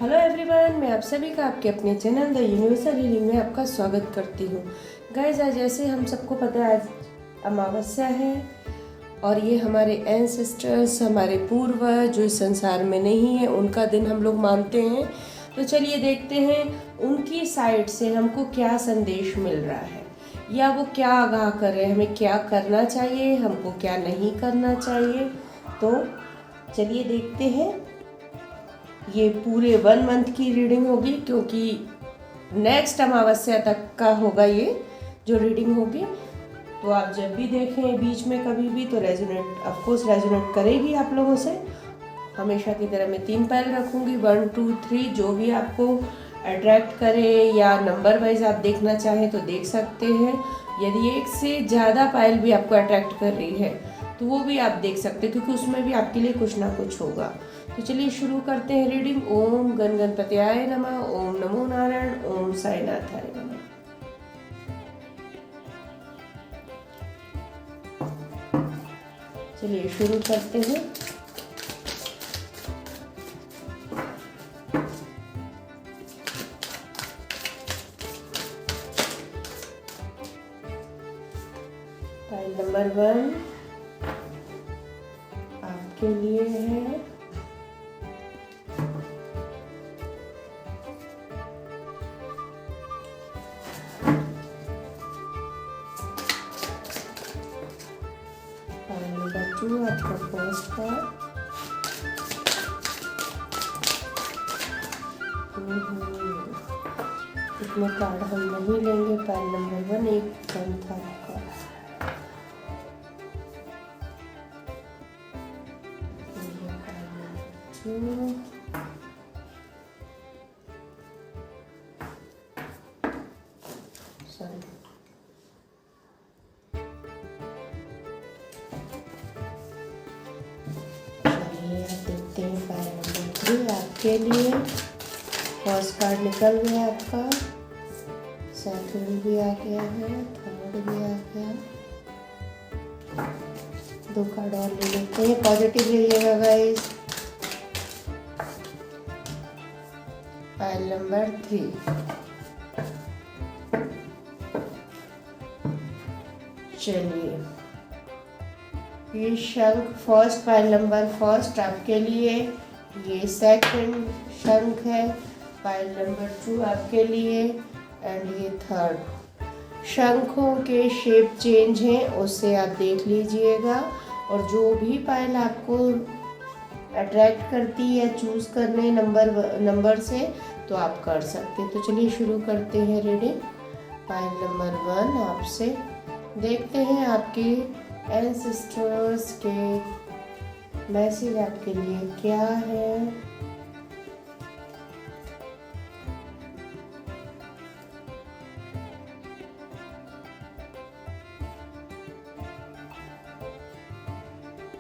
Hello everyone, मैं आप सभी का आपके अपने चैनल द यूनिवर्सल हीलिंग में आपका स्वागत करती हूँ। गाइस, आज जैसे हम सबको पता है आज अमावस्या है और ये हमारे एंसेस्टर्स, हमारे पूर्वज जो इस संसार में नहीं है, उनका दिन हम लोग मानते हैं। तो चलिए देखते हैं उनकी साइड से हमको क्या संदेश मिल रहा है, या वो क्या आगाह कर रहे हैं, हमें क्या करना चाहिए, हमको क्या नहीं करना चाहिए। तो चलिए देखते हैं। ये पूरे 1 मंथ की रीडिंग होगी, क्योंकि नेक्स्ट अमावस्या तक का होगा ये जो रीडिंग होगी। तो आप जब भी देखें बीच में कभी भी तो रेजोनेट, ऑफ कोर्स रेजोनेट करेगी आप लोगों से। हमेशा की तरह मैं 3 पायल रखूँगी, 1 2 3, जो भी आपको अट्रैक्ट करे या नंबर वाइज आप देखना चाहें तो देख सकते हैं। यदि एक से ज़्यादा पायल भी आपको अट्रैक्ट कर रही है तो वो भी आप देख सकते हैं, क्योंकि उसमें भी आपके लिए कुछ ना कुछ होगा। तो चलिए शुरू करते हैं रीडिंग। ओम गण गणपत्याय नमः, ओम नमो नारायण, ओम साईनाथाय नमः। चलिए शुरू करते हैं। पायल नंबर 1 आपके लिए है। पायल नंबर 2 आपका फर्स्ट कार्ड। इतने कार्ड हम नहीं लेंगे। पायल नंबर 1 एक कम था आपका। सॉरी, चलिए आप देखते हैं पायल नंबर 3 आपके लिए। फर्स्ट कार्ड निकल गया आपका, सेकंड भी आ गया है, थर्ड भी आ गया। 2 कार्ड और ले लेते हैं, पॉजिटिव रहिएगा गाइस। पायल नंबर 3 चलिए, ये शंख फर्स्ट, पायल नंबर फर्स्ट आपके लिए। ये सेकंड शंख है, पायल नंबर 2 आपके लिए। एंड ये थर्ड। शंखों के शेप चेंज हैं, उससे आप देख लीजिएगा। और जो भी पायल आपको अट्रैक्ट करती है या चूज़ करने नंबर से, तो आप कर सकते हैं। तो चलिए शुरू करते हैं रीडिंग। पायल नंबर 1 आपसे देखते हैं आपके एंसेस्टर्स के मैसेज आपके लिए क्या है।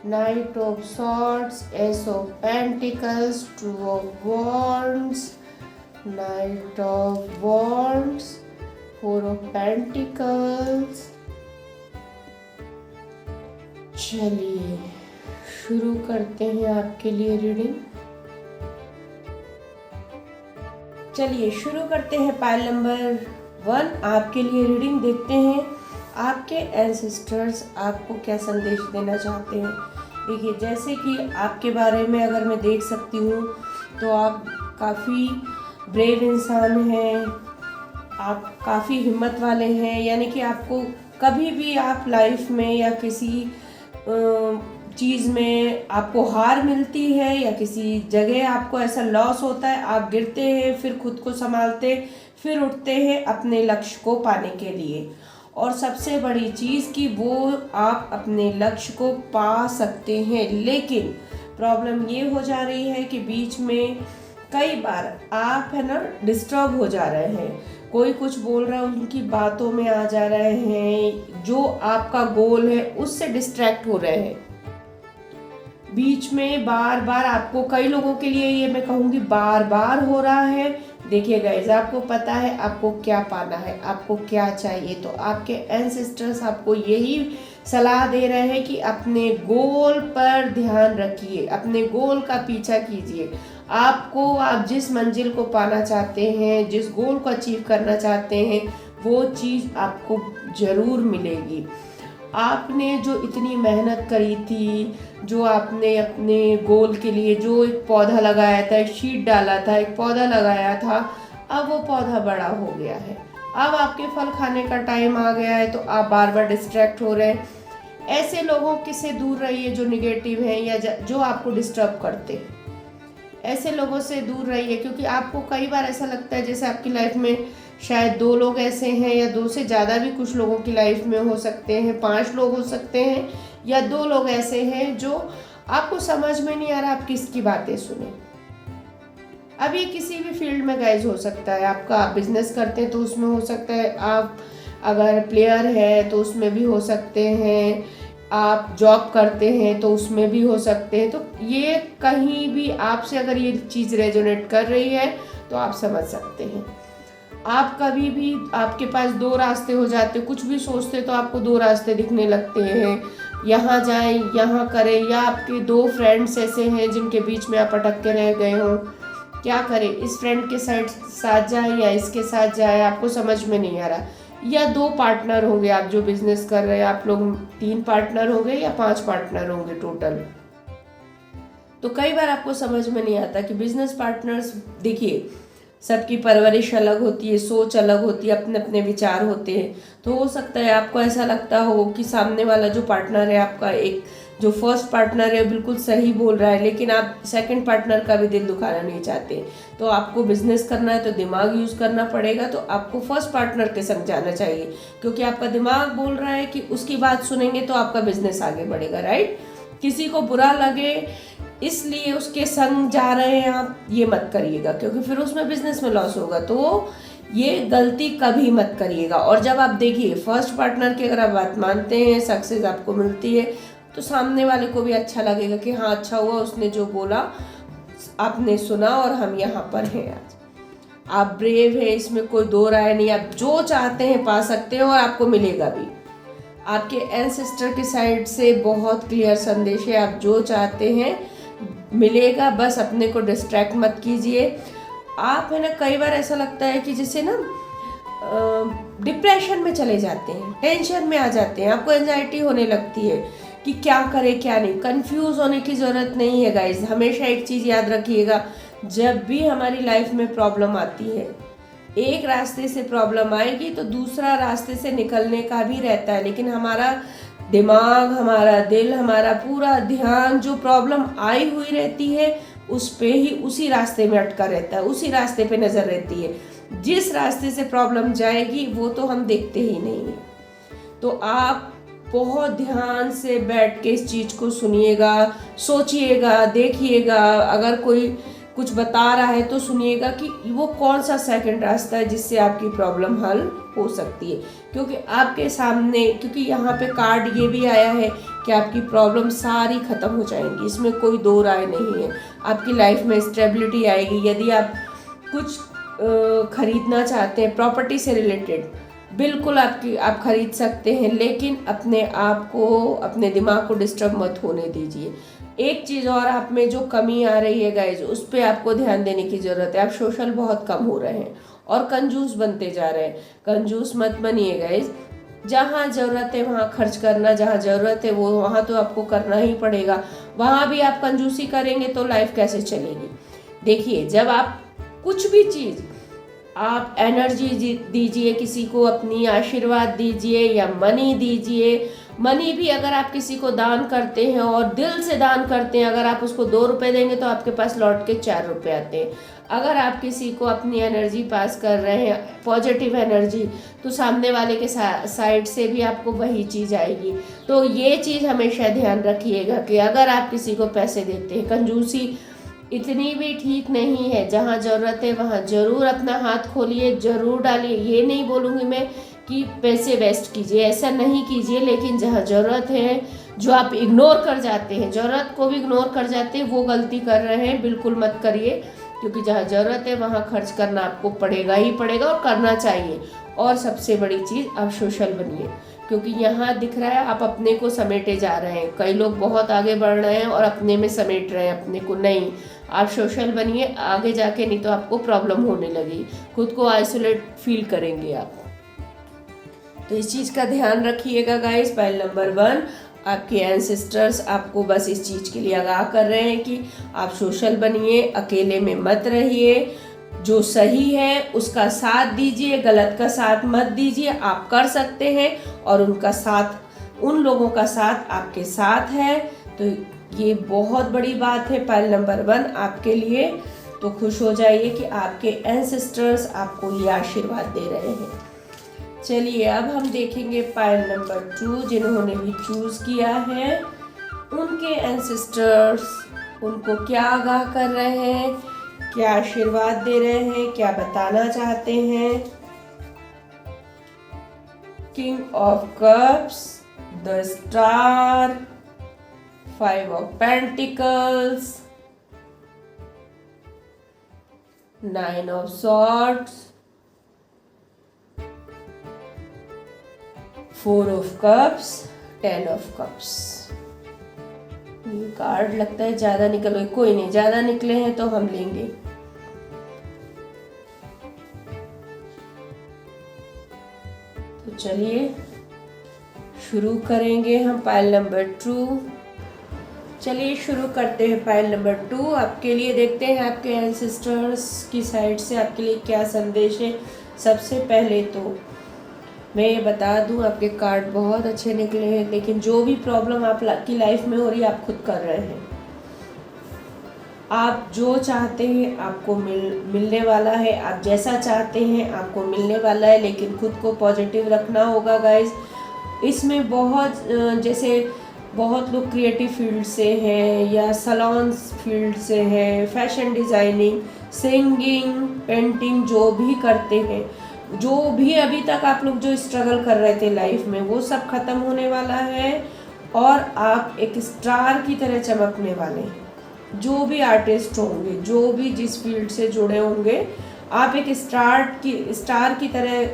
Knight of Swords, Ace of Pentacles, 2 of Wands, Knight of Wands, 4 of Pentacles। चलिए शुरू करते हैं आपके लिए रीडिंग। चलिए शुरू करते हैं पायल नंबर 1 आपके लिए रीडिंग। देखते हैं आपके एंसेस्टर्स आपको क्या संदेश देना चाहते हैं। देखिए, जैसे कि आपके बारे में अगर मैं देख सकती हूँ तो आप काफ़ी ब्रेव इंसान हैं, आप काफ़ी हिम्मत वाले हैं। यानी कि आपको कभी भी आप लाइफ में या किसी चीज़ में आपको हार मिलती है या किसी जगह आपको ऐसा लॉस होता है, आप गिरते हैं, फिर खुद को संभालते, फिर उठते हैं अपने लक्ष्य को पाने के लिए। और सबसे बड़ी चीज़ कि वो आप अपने लक्ष्य को पा सकते हैं। लेकिन प्रॉब्लम ये हो जा रही है कि बीच में कई बार आप है ना डिस्टर्ब हो जा रहे हैं। कोई कुछ बोल रहा है, उनकी बातों में आ जा रहे हैं, जो आपका गोल है उससे डिस्ट्रैक्ट हो रहे हैं। बीच में बार बार आपको, कई लोगों के लिए ये मैं कहूँगी बार बार हो रहा है। देखिए गाइस, आपको पता है आपको क्या पाना है, आपको क्या चाहिए। तो आपके एंसेस्टर्स आपको यही सलाह दे रहे हैं कि अपने गोल पर ध्यान रखिए, अपने गोल का पीछा कीजिए। आप जिस मंजिल को पाना चाहते हैं, जिस गोल को अचीव करना चाहते हैं, वो चीज़ आपको ज़रूर मिलेगी। आपने जो इतनी मेहनत करी थी, जो आपने अपने गोल के लिए जो एक पौधा लगाया था, एक शीट डाला था, एक पौधा लगाया था, अब वो पौधा बड़ा हो गया है। अब आपके फल खाने का टाइम आ गया है, तो आप बार बार डिस्ट्रैक्ट हो रहे हैं। ऐसे लोगों के से दूर रहिए जो निगेटिव हैं या जो आपको डिस्टर्ब करते हैं। ऐसे लोगों से दूर रहिए, क्योंकि आपको कई बार ऐसा लगता है जैसे आपकी लाइफ में शायद 2 लोग ऐसे हैं, या 2 से ज़्यादा भी कुछ लोगों की लाइफ में हो सकते हैं, 5 लोग हो सकते हैं, या 2 लोग ऐसे हैं जो आपको समझ में नहीं आ रहा आप किसकी बातें सुने। अब ये किसी भी फील्ड में गाइज हो सकता है। आप बिजनेस करते हैं तो उसमें हो सकता है, आप अगर प्लेयर है तो उसमें भी हो सकते हैं, आप जॉब करते हैं तो उसमें भी हो सकते हैं। तो ये कहीं भी आपसे अगर ये चीज़ रेजोनेट कर रही है तो आप समझ सकते हैं। आप कभी भी आपके पास 2 रास्ते हो जाते, कुछ भी सोचते तो आपको 2 रास्ते दिखने लगते हैं, यहाँ जाएं यहाँ करें, या आपके 2 फ्रेंड्स ऐसे हैं जिनके बीच में आप अटक के रह गए हो, क्या करें, इस फ्रेंड के साथ जाए या इसके साथ जाए, आपको समझ में नहीं आ रहा। या 2 पार्टनर होंगे, आप जो बिजनेस कर रहे हैं, आप लोग 3 पार्टनर होंगे या 5 पार्टनर होंगे टोटल। तो कई बार आपको समझ में नहीं आता कि बिजनेस पार्टनर्स, देखिए सबकी परवरिश अलग होती है, सोच अलग होती है, अपने अपने विचार होते हैं। तो हो सकता है आपको ऐसा लगता हो कि सामने वाला जो पार्टनर है आपका, एक जो फर्स्ट पार्टनर है बिल्कुल सही बोल रहा है, लेकिन आप सेकंड पार्टनर का भी दिल दुखाना नहीं चाहते। तो आपको बिजनेस करना है तो दिमाग यूज़ करना पड़ेगा, तो आपको फर्स्ट पार्टनर के संग जाना चाहिए, क्योंकि आपका दिमाग बोल रहा है कि उसकी बात सुनेंगे तो आपका बिजनेस आगे बढ़ेगा, राइट। किसी को बुरा लगे इसलिए उसके संग जा रहे हैं आप, ये मत करिएगा, क्योंकि फिर उसमें बिजनेस में लॉस होगा। तो ये गलती कभी मत करिएगा। और जब आप देखिए फर्स्ट पार्टनर की अगर आप बात मानते हैं, सक्सेस आपको मिलती है, तो सामने वाले को भी अच्छा लगेगा कि हाँ अच्छा हुआ उसने जो बोला आपने सुना और हम यहाँ पर हैं आज। आप ब्रेव है, इसमें कोई 2 राय नहीं। आप जो चाहते हैं पा सकते हैं और आपको मिलेगा भी। आपके एंसेस्टर की साइड से बहुत क्लियर संदेश है, आप जो चाहते हैं मिलेगा, बस अपने को डिस्ट्रैक्ट मत कीजिए। आप है ना, कई बार ऐसा लगता है कि जैसे ना डिप्रेशन में चले जाते हैं, टेंशन में आ जाते हैं, आपको एंजाइटी होने लगती है कि क्या करें क्या नहीं। कंफ्यूज होने की ज़रूरत नहीं है गाइज। हमेशा एक चीज़ याद रखिएगा, जब भी हमारी लाइफ में प्रॉब्लम आती है, एक रास्ते से प्रॉब्लम आएगी तो दूसरा रास्ते से निकलने का भी रहता है, लेकिन हमारा दिमाग, हमारा दिल, हमारा पूरा ध्यान जो प्रॉब्लम आई हुई रहती है उस पे ही, उसी रास्ते में अटका रहता है, उसी रास्ते पे नज़र रहती है। जिस रास्ते से प्रॉब्लम जाएगी वो तो हम देखते ही नहीं है। तो आप बहुत ध्यान से बैठ के इस चीज़ को सुनिएगा, सोचिएगा, देखिएगा। अगर कोई कुछ बता रहा है तो सुनिएगा कि वो कौन सा सेकंड रास्ता है जिससे आपकी प्रॉब्लम हल हो सकती है। क्योंकि आपके सामने, क्योंकि यहाँ पे कार्ड ये भी आया है कि आपकी प्रॉब्लम सारी ख़त्म हो जाएंगी, इसमें कोई 2 राय नहीं है। आपकी लाइफ में स्टेबिलिटी आएगी। यदि आप कुछ खरीदना चाहते हैं प्रॉपर्टी से रिलेटेड, बिल्कुल आप खरीद सकते हैं, लेकिन अपने आप को, अपने दिमाग को डिस्टर्ब मत होने दीजिए। एक चीज़ और आप में जो कमी आ रही है गाइज, उस पर आपको ध्यान देने की ज़रूरत है। आप सोशल बहुत कम हो रहे हैं और कंजूस बनते जा रहे हैं। कंजूस मत बनिए गाइज। जहाँ ज़रूरत है वहाँ खर्च करना, जहाँ ज़रूरत है वो वहाँ तो आपको करना ही पड़ेगा। वहाँ भी आप कंजूसी करेंगे तो लाइफ कैसे चलेगी। देखिए, जब आप कुछ भी चीज़, आप एनर्जी दीजिए किसी को, अपनी आशीर्वाद दीजिए या मनी दीजिए। मनी भी अगर आप किसी को दान करते हैं और दिल से दान करते हैं, अगर आप उसको 2 रुपए देंगे तो आपके पास लौट के 4 रुपए आते हैं। अगर आप किसी को अपनी एनर्जी पास कर रहे हैं, पॉजिटिव एनर्जी, तो सामने वाले के साइड से भी आपको वही चीज़ आएगी। तो ये चीज़ हमेशा ध्यान रखिएगा कि अगर आप किसी को पैसे देते हैं, कंजूसी इतनी भी ठीक नहीं है। जहाँ ज़रूरत है वहाँ ज़रूर अपना हाथ खोलिए, ज़रूर डालिए। ये नहीं बोलूँगी मैं कि पैसे वेस्ट कीजिए, ऐसा नहीं कीजिए, लेकिन जहाँ ज़रूरत है, जो आप इग्नोर कर जाते हैं, ज़रूरत को भी इग्नोर कर जाते हैं, वो गलती कर रहे हैं, बिल्कुल मत करिए। क्योंकि जहाँ ज़रूरत है वहाँ खर्च करना आपको पड़ेगा ही पड़ेगा और करना चाहिए। और सबसे बड़ी चीज़, आप सोशल बनिए। क्योंकि यहाँ दिख रहा है आप अपने को समेटे जा रहे हैं। कई लोग बहुत आगे बढ़ रहे हैं और अपने में समेट रहे हैं अपने को। नहीं, आप सोशल बनिए आगे जाके, नहीं तो आपको प्रॉब्लम होने लगी, खुद को आइसोलेट फील करेंगे आप। तो इस चीज़ का ध्यान रखिएगा गाइस। पहल नंबर 1, आपके एंसेस्टर्स आपको बस इस चीज़ के लिए आगाह कर रहे हैं कि आप सोशल बनिए, अकेले में मत रहिए, जो सही है उसका साथ दीजिए, गलत का साथ मत दीजिए। आप कर सकते हैं और उनका साथ, उन लोगों का साथ आपके साथ है। तो ये बहुत बड़ी बात है पहल नंबर 1 आपके लिए। तो खुश हो जाइए कि आपके एंसेस्टर्स आपको ये आशीर्वाद दे रहे हैं। चलिए अब हम देखेंगे पायल नंबर 2, जिन्होंने भी चूज किया है, उनके एंसेस्टर्स उनको क्या आगाह कर रहे हैं, क्या आशीर्वाद दे रहे हैं, क्या बताना चाहते हैं। King of cups, the star, 5 of pentacles, 9 of swords, 4 of cups, 10 of cups. ये कार्ड लगता है ज्यादा निकल गए, कोई नहीं, ज्यादा निकले हैं तो हम लेंगे। तो चलिए शुरू करेंगे हम पायल नंबर 2। चलिए शुरू करते हैं पायल नंबर 2 आपके लिए। देखते हैं आपके एंसेस्टर्स की साइड से आपके लिए क्या संदेश है। सबसे पहले तो मैं ये बता दूं, आपके कार्ड बहुत अच्छे निकले हैं, लेकिन जो भी प्रॉब्लम आपकी लाइफ में हो रही है आप खुद कर रहे हैं। आप जो चाहते हैं आपको मिलने वाला है, आप जैसा चाहते हैं आपको मिलने वाला है, लेकिन खुद को पॉजिटिव रखना होगा गाइस। इसमें बहुत जैसे बहुत लोग क्रिएटिव फील्ड से हैं या सलॉन्स फील्ड से हैं, फैशन डिज़ाइनिंग, सिंगिंग, पेंटिंग, जो भी करते हैं, जो भी अभी तक आप लोग जो स्ट्रगल कर रहे थे लाइफ में, वो सब खत्म होने वाला है और आप एक स्टार की तरह चमकने वाले हैं। जो भी आर्टिस्ट होंगे, जो भी जिस फील्ड से जुड़े होंगे, आप एक स्टार की तरह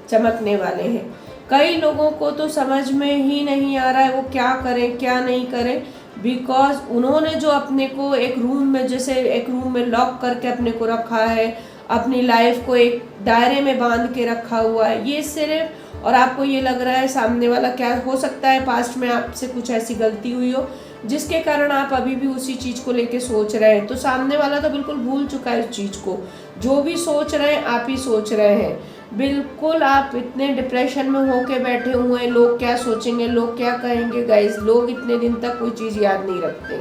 चमकने वाले हैं। कई लोगों को तो समझ में ही नहीं आ रहा है वो क्या करें क्या नहीं करें, बिकॉज उन्होंने जो अपने को एक रूम में, जैसे एक रूम में लॉक करके अपने को रखा है, अपनी लाइफ को एक दायरे में बांध के रखा हुआ है ये सिर्फ। और आपको ये लग रहा है सामने वाला, क्या हो सकता है पास्ट में आपसे कुछ ऐसी गलती हुई हो जिसके कारण आप अभी भी उसी चीज़ को लेके सोच रहे हैं। तो सामने वाला तो बिल्कुल भूल चुका है उस चीज़ को। जो भी सोच रहे हैं आप ही सोच रहे हैं। बिल्कुल आप इतने डिप्रेशन में होके बैठे हुए हैं, लोग क्या सोचेंगे, लोग क्या कहेंगे। गाइस, लोग इतने दिन तक कोई चीज़ याद नहीं रखते।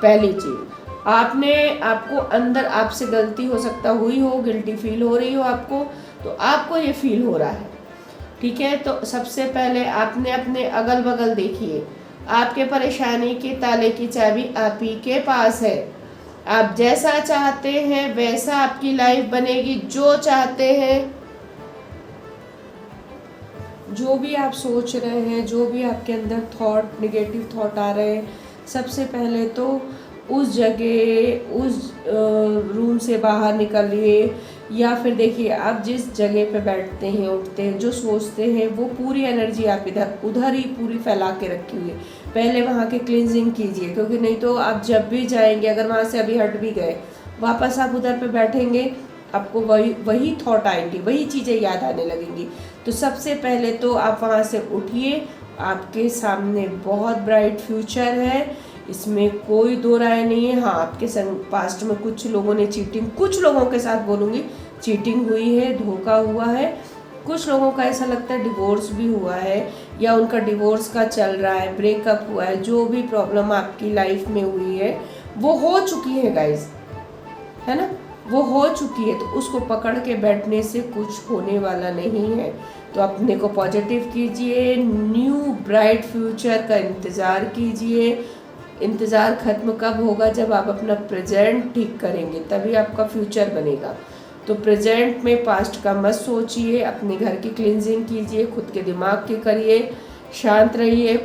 पहली चीज़, आपको अंदर आपसे गलती हो सकता हुई हो, गिल्टी फील हो रही हो आपको, तो आपको ये फील हो रहा है, ठीक है। तो सबसे पहले आपने अपने अगल बगल देखिए, आपके परेशानी के ताले की चाबी आप ही के पास है। आप जैसा चाहते हैं वैसा आपकी लाइफ बनेगी। जो चाहते हैं, जो भी आप सोच रहे हैं, जो भी आपके अंदर थॉट, निगेटिव थॉट आ रहे हैं, सबसे पहले तो उस जगह, उस रूम से बाहर निकलिए। या फिर देखिए, आप जिस जगह पे बैठते हैं, उठते हैं, जो सोचते हैं, वो पूरी एनर्जी आप उधर ही पूरी फैला के रखी हुई है। पहले वहाँ के क्लींजिंग कीजिए, क्योंकि नहीं तो आप जब भी जाएंगे, अगर वहाँ से अभी हट भी गए, वापस आप उधर पे बैठेंगे, आपको वही थॉट आएंगे, वही चीज़ें याद आने लगेंगी। तो सबसे पहले तो आप वहाँ से उठिए। आपके सामने बहुत ब्राइट फ्यूचर है, इसमें कोई दो राय नहीं है। हाँ, आपके संग पास्ट में कुछ लोगों ने चीटिंग, कुछ लोगों के साथ बोलूँगी चीटिंग हुई है, धोखा हुआ है। कुछ लोगों का ऐसा लगता है डिवोर्स भी हुआ है, या उनका डिवोर्स का चल रहा है, ब्रेकअप हुआ है। जो भी प्रॉब्लम आपकी लाइफ में हुई है वो हो चुकी है गाइज, है ना, वो हो चुकी है। तो उसको पकड़ के बैठने से कुछ होने वाला नहीं है। तो अपने को पॉजिटिव कीजिए, न्यू ब्राइट फ्यूचर का इंतज़ार कीजिए। इंतज़ार ख़त्म कब होगा? जब आप अपना प्रेजेंट ठीक करेंगे, तभी आपका फ्यूचर बनेगा। तो प्रेजेंट में पास्ट का मत सोचिए, अपने घर की क्लींजिंग कीजिए, खुद के दिमाग की करिए, शांत रहिए,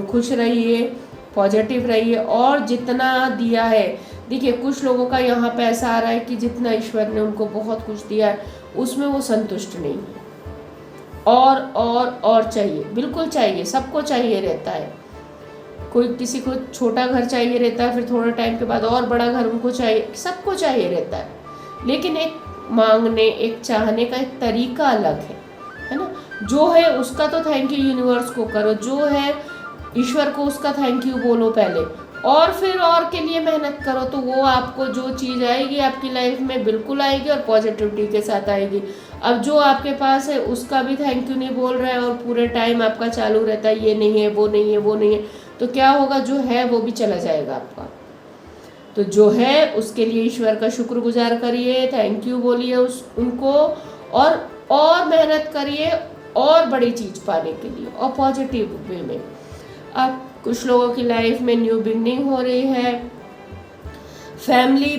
खुश रहिए, पॉजिटिव रहिए। और जितना दिया है, देखिए कुछ लोगों का यहाँ पे ऐसा आ रहा है कि जितना ईश्वर ने उनको बहुत कुछ दिया है उसमें वो संतुष्ट नहीं है। और चाहिए, बिल्कुल चाहिए, सबको चाहिए रहता है। कोई किसी को छोटा घर चाहिए रहता है, फिर थोड़ा टाइम के बाद और बड़ा घर उनको चाहिए, सबको चाहिए रहता है। लेकिन एक मांगने, एक चाहने का एक तरीका अलग है ना। जो है उसका तो थैंक यू यूनिवर्स को करो, जो है ईश्वर को उसका थैंक यू बोलो पहले, और फिर और के लिए मेहनत करो, तो वो आपको जो चीज़ आएगी आपकी लाइफ में बिल्कुल आएगी और पॉजिटिविटी के साथ आएगी। अब जो आपके पास है उसका भी थैंक यू नहीं बोल रहा है और पूरे टाइम आपका चालू रहता है, ये नहीं है, वो नहीं है, वो नहीं है, तो क्या होगा, जो है वो भी चला जाएगा आपका। तो जो है उसके लिए ईश्वर का शुक्रगुजार करिए, थैंक यू बोलिए उनको, और मेहनत करिए और बड़ी चीज़ पाने के लिए, और पॉजिटिव वे में। अब कुछ लोगों की लाइफ में न्यू बिगनिंग हो रही है, फैमिली,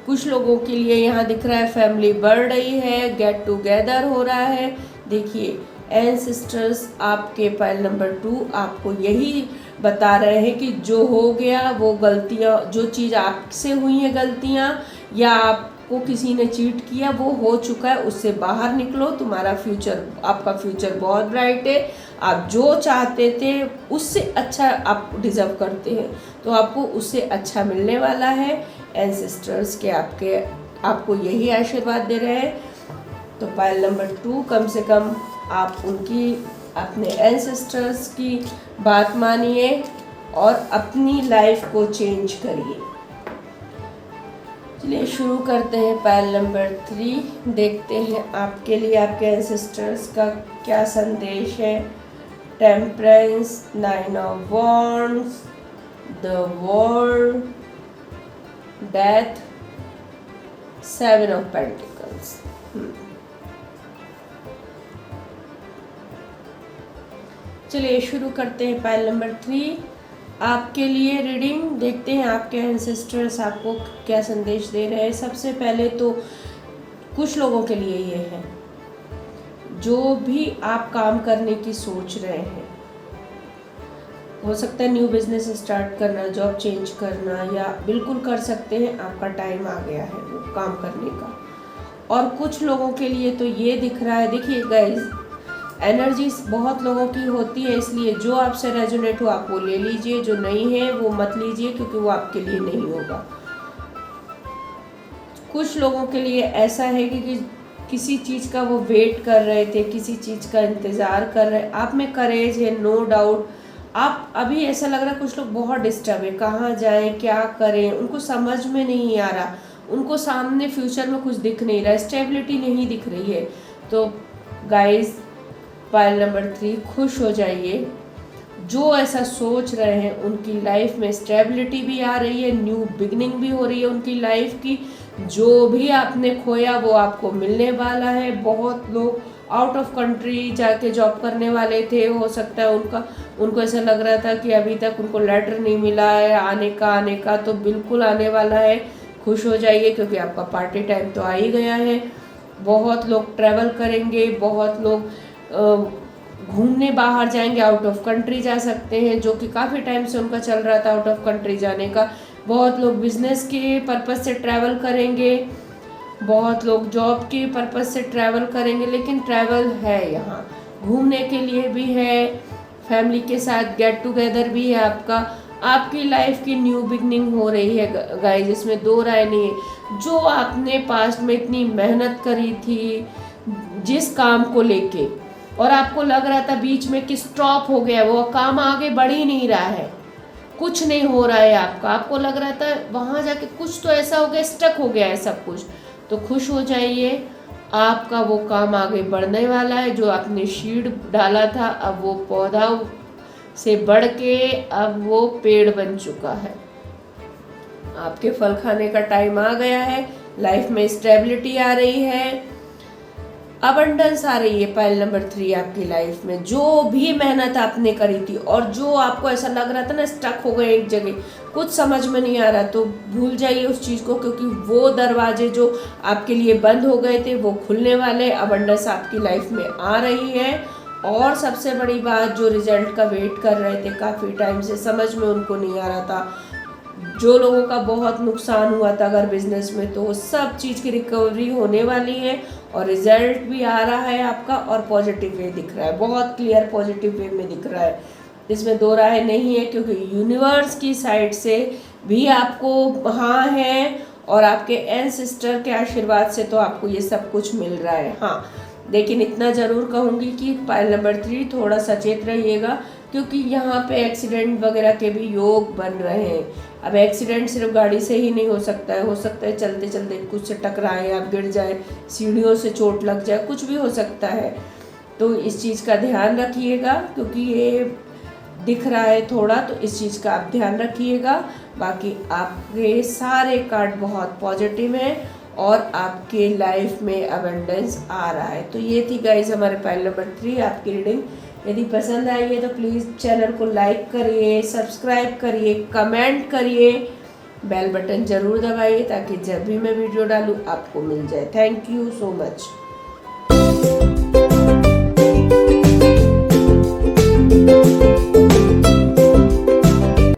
कुछ लोगों के लिए यहाँ दिख रहा है फैमिली बढ़ रही है, गेट टुगेदर हो रहा है। देखिए एंसेस्टर्स आपके पाइल नंबर 2 आपको यही बता रहे हैं कि जो हो गया वो गलतियाँ, जो चीज़ आपसे हुई है गलतियाँ, या आपको किसी ने चीट किया, वो हो चुका है, उससे बाहर निकलो। तुम्हारा फ्यूचर, आपका फ्यूचर बहुत ब्राइट है। आप जो चाहते थे उससे अच्छा आप डिज़र्व करते हैं, तो आपको उससे अच्छा मिलने वाला है। एंसेस्टर्स के आपको यही आशीर्वाद दे रहे हैं। तो पाइल नंबर 2 कम से कम आप अपने एंसेस्टर्स की बात मानिए और अपनी लाइफ को चेंज करिए। चलिए शुरू करते हैं पाइल नंबर 3। देखते हैं आपके लिए आपके एंसेस्टर्स का क्या संदेश है। Temperance, 9 of wands, the world, death, 7 of pentacles. चलिए शुरू करते हैं पाइल नंबर 3 आपके लिए रीडिंग। देखते हैं आपके एंसेस्टर्स आपको क्या संदेश दे रहे हैं। सबसे पहले तो कुछ लोगों के लिए ये है, जो भी आप काम करने की सोच रहे हैं, हो सकता है न्यू बिजनेस स्टार्ट करना, जॉब चेंज करना, या बिल्कुल कर सकते हैं, आपका टाइम आ गया है वो काम करने का। और कुछ लोगों के लिए तो ये दिख रहा है, देखिए गाइस, एनर्जी बहुत लोगों की होती है, इसलिए जो आपसे रेजोनेट हो आप वो ले लीजिए, जो नहीं है वो मत लीजिए, क्योंकि वो आपके लिए नहीं होगा। कुछ लोगों के लिए ऐसा है कि किसी चीज़ का वो वेट कर रहे थे, किसी चीज़ का इंतज़ार कर रहे हैं, आप में करेज है, नो डाउट। आप अभी ऐसा लग रहा है कुछ लोग बहुत डिस्टर्ब है, कहाँ जाएं, क्या करें, उनको समझ में नहीं आ रहा, उनको सामने फ्यूचर में कुछ दिख नहीं रहा, स्टेबिलिटी नहीं दिख रही है। तो गाइस पाइल नंबर 3 खुश हो जाइए, जो ऐसा सोच रहे हैं उनकी लाइफ में स्टेबिलिटी भी आ रही है, न्यू बिगनिंग भी हो रही है उनकी लाइफ की। जो भी आपने खोया वो आपको मिलने वाला है। बहुत लोग आउट ऑफ कंट्री जाके जॉब करने वाले थे, हो सकता है उनको ऐसा लग रहा था कि अभी तक उनको लेटर नहीं मिला है आने का, तो बिल्कुल आने वाला है। खुश हो जाइए क्योंकि आपका पार्टी टाइम तो आ ही गया है। बहुत लोग ट्रैवल करेंगे, बहुत लोग घूमने बाहर जाएंगे, आउट ऑफ कंट्री जा सकते हैं, जो कि काफ़ी टाइम से उनका चल रहा था आउट ऑफ कंट्री जाने का। बहुत लोग बिजनेस के पर्पस से ट्रैवल करेंगे, बहुत लोग जॉब के पर्पस से ट्रैवल करेंगे, लेकिन ट्रैवल है यहाँ, घूमने के लिए भी है, फैमिली के साथ गेट टुगेदर भी है आपका। आपकी लाइफ की न्यू बिगनिंग हो रही है गाइस, इसमें दो राय नहीं है। जो आपने पास्ट में इतनी मेहनत करी थी जिस काम को लेके, और आपको लग रहा था बीच में कि स्टॉप हो गया, वो काम आगे बढ़ ही नहीं रहा है, कुछ नहीं हो रहा है आपको लग रहा था वहाँ जाके कुछ तो ऐसा हो गया, स्टक हो गया है सब कुछ, तो खुश हो जाइए, आपका वो काम आगे बढ़ने वाला है। जो आपने सीड डाला था अब वो पौधा से बढ़ के अब वो पेड़ बन चुका है, आपके फल खाने का टाइम आ गया है, लाइफ में स्टेबिलिटी आ रही है, अबंडेंस आ रही है। पाइल नंबर 3 आपकी लाइफ में जो भी मेहनत आपने करी थी और जो आपको ऐसा लग रहा था ना स्टक हो गए एक जगह, कुछ समझ में नहीं आ रहा, तो भूल जाइए उस चीज़ को, क्योंकि वो दरवाजे जो आपके लिए बंद हो गए थे वो खुलने वाले, अबंडेंस आपकी लाइफ में आ रही है। और सबसे बड़ी बात, जो रिजल्ट का वेट कर रहे थे काफ़ी टाइम से, समझ में उनको नहीं आ रहा था, जो लोगों का बहुत नुकसान हुआ था अगर बिजनेस में, तो सब चीज़ की रिकवरी होने वाली है और रिजल्ट भी आ रहा है आपका, और पॉजिटिव वे दिख रहा है, बहुत क्लियर पॉजिटिव वे में दिख रहा है, इसमें दो राय नहीं है, क्योंकि यूनिवर्स की साइड से भी आपको हाँ है और आपके एंसेस्टर के आशीर्वाद से तो आपको ये सब कुछ मिल रहा है। हाँ, लेकिन इतना ज़रूर कहूँगी कि पाइल नंबर 3 थोड़ा सचेत रहिएगा, क्योंकि यहाँ पे एक्सीडेंट वगैरह के भी योग बन रहे हैं। अब एक्सीडेंट सिर्फ गाड़ी से ही नहीं हो सकता है चलते चलते कुछ से टकराए, आप गिर जाए, सीढ़ियों से चोट लग जाए, कुछ भी हो सकता है। तो इस चीज़ का ध्यान रखिएगा, क्योंकि ये दिख रहा है थोड़ा, तो इस चीज़ का आप ध्यान रखिएगा। बाकी आपके सारे कार्ड बहुत पॉजिटिव हैं और आपके लाइफ में अबंडेंस आ रहा है। तो ये थी गाइज हमारे पाइल नंबर 3 आपकी रीडिंग। यदि पसंद आई है तो प्लीज़ चैनल को लाइक करिए, सब्सक्राइब करिए, कमेंट करिए, बेल बटन ज़रूर दबाइए ताकि जब भी मैं वीडियो डालूँ आपको मिल जाए। Thank you so much.